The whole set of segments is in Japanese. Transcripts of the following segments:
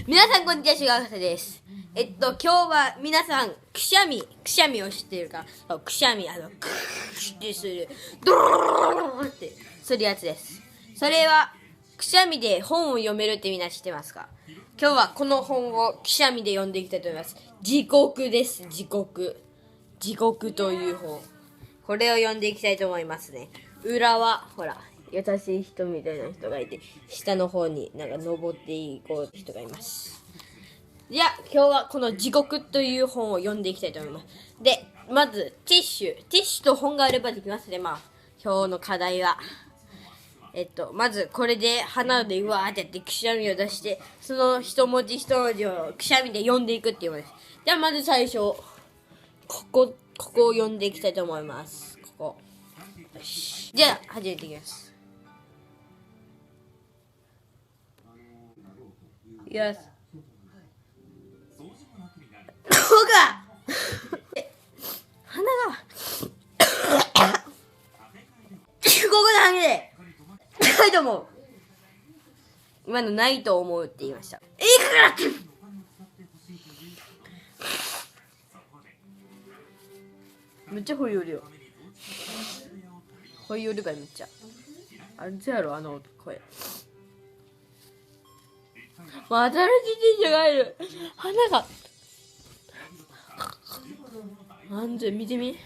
皆さんこんにちは、しがかさです。今日は皆さん、くしゃみを知っているか？くしゃみ、クーってする、ドローってするやつです。それは、くしゃみで本を読めるってみんな知ってますか？今日はこの本をくしゃみで読んでいきたいと思います。地獄です、地獄という本。これを読んでいきたいと思いますね。裏は、ほら、優しい人みたいな人がいて、下の方になんか登っていこう人がいます。じゃあ今日はこの地獄という本を読んでいきたいと思います。で、まずティッシュと本があればできますね。今日の課題はまずこれで鼻でうわーってやってくしゃみを出して、その一文字一文字をくしゃみで読んでいくっていうものです。じゃあまず最初ここを読んでいきたいと思います。よし、じゃあ始めていきます。いきます。ここが鼻がここだけでないと思う。今のないと思うって言いました。いくらってめっちゃほいよるよ。ほいよるがめっちゃあれやろ、あの声。新しい人がいる。鼻がなんで見てみ。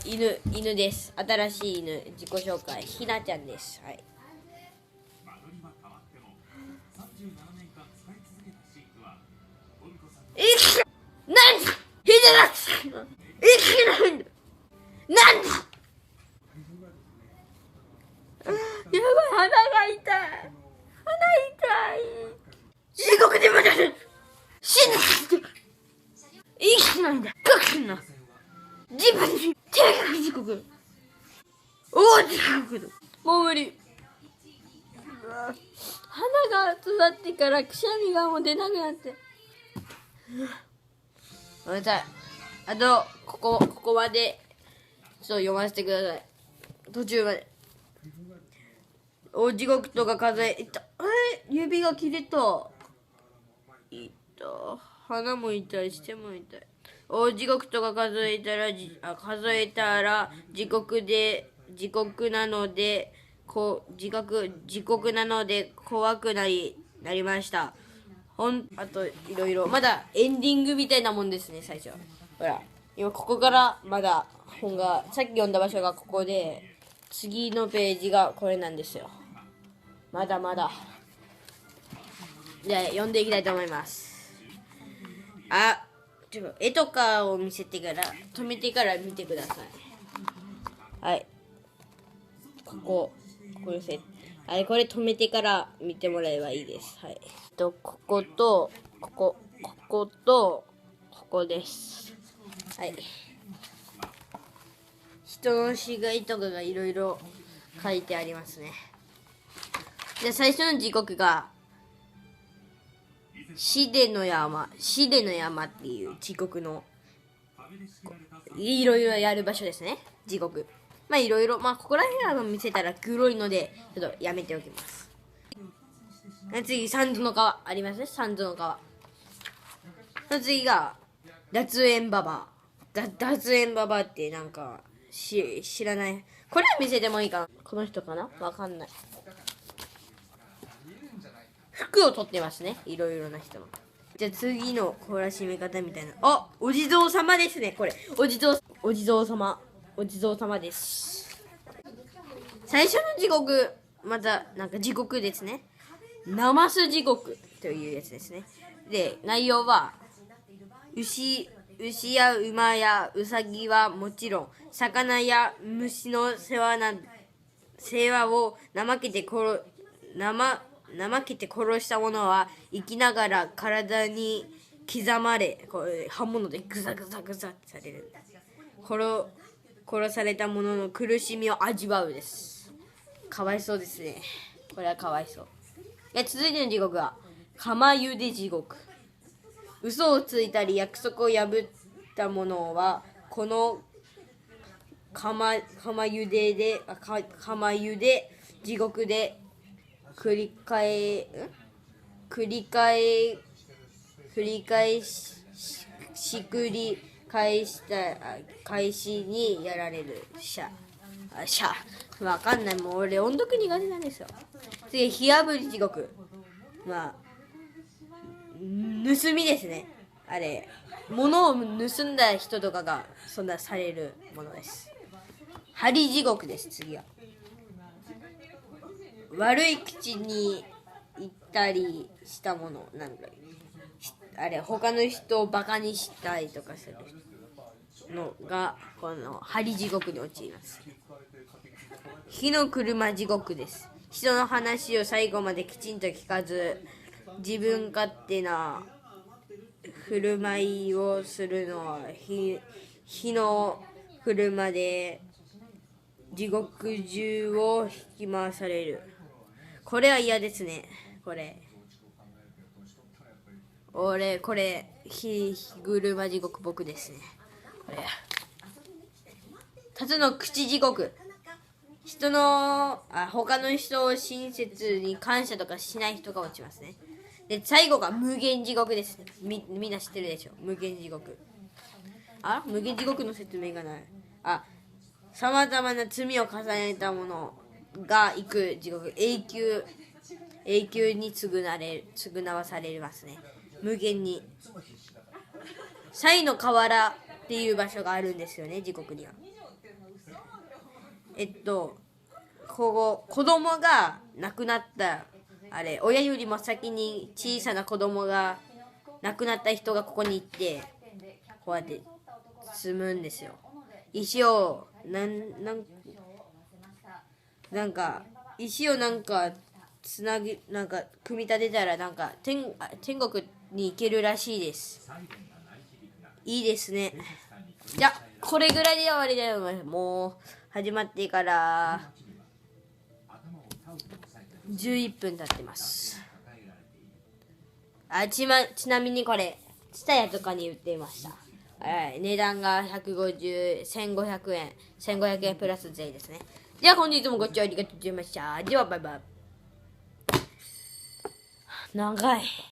犬です。新しい犬、自己紹介、ひなちゃんです。はい。なんでひでだ生きないんだ。なんでやばい、鼻が痛い。地獄でまた死ぬ。生きないんだ。かくな。自分に手が地獄。地獄だ。もう無理。鼻が育ってからくしゃみがもう出なくなって。ごめんなさい。あとここまでちょっと読ませてください。途中まで。地獄とか数えた。指が切れた。鼻も痛い、しても痛い。地獄とか数えたら地獄なので怖くなりました。あといろいろまだエンディングみたいなもんですね。最初ほら、今ここからまだ本がさっき読んだ場所がここで、次のページがこれなんですよ。まだまだ。じゃあ読んでいきたいと思います。絵とかを見せてから止めてから見てください。はい、これ止めてから見てもらえばいいです。はい。こことここです。はい。人の死骸とかがいろいろ書いてありますね。で、最初の時刻が死での山っていう地獄のいろいろやる場所ですね。地獄。いろいろ、ここら辺は見せたら黒いのでちょっとやめておきます。次、三途の川ありますね。三途の川。次が脱縁ババア。脱縁ババアってなんか知らない。これは見せてもいいかな。この人かな、わかんない。服を取ってますね。いろいろな人の。じゃあ次の懲らしめ方みたいな。お地蔵様ですね。これお地蔵様です。最初の地獄、またなんか地獄ですね。ナマス地獄というやつですね。で、内容は牛や馬やウサギはもちろん、魚や虫の世話を怠けて殺した者は生きながら体に刻まれ、刃物でグザってされる。殺された者の苦しみを味わうです。かわいそうですね。これはかわいそう。続いての地獄は釜茹で地獄。嘘をついたり約束を破った者はこの釜茹で地獄で繰り返し繰り返した開始にやられるわかんない。もう俺音読苦手なんですよ。次、火あぶり地獄。まあ盗みですね。あれ、物を盗んだ人とかがそんなされるものです。針地獄です。次は悪い口に言ったりしたもの、なんだあれ、他の人をバカにしたりとかするのがこの針地獄に陥ります。火の車地獄です。人の話を最後まできちんと聞かず、自分勝手な振る舞いをするのは火の車で地獄中を引き回される。これは嫌ですね。これ火車地獄僕ですね。これ辰の口地獄。他の人を親切に感謝とかしない人が落ちますね。で、最後が無限地獄ですね。みんな知ってるでしょ。無限地獄。無限地獄の説明がない。さまざまな罪を重ねた者が行く地獄。永久に償わされますね。無限に。賽の河原っていう場所があるんですよね、地獄には。子供が亡くなった、親よりも先に小さな子供が亡くなった人がここに行って、こうやって積むんですよ。石を石をつなぎ組み立てたら天国に行けるらしいです。いいですね。じゃあこれぐらいで終わりだよ。もう始まってから11分経ってます。ちなみにこれツタヤとかに売っていました。値段が1500円1500円プラス税ですね。じゃあ本日もご視聴ありがとうございました。ではバイバイ。長い。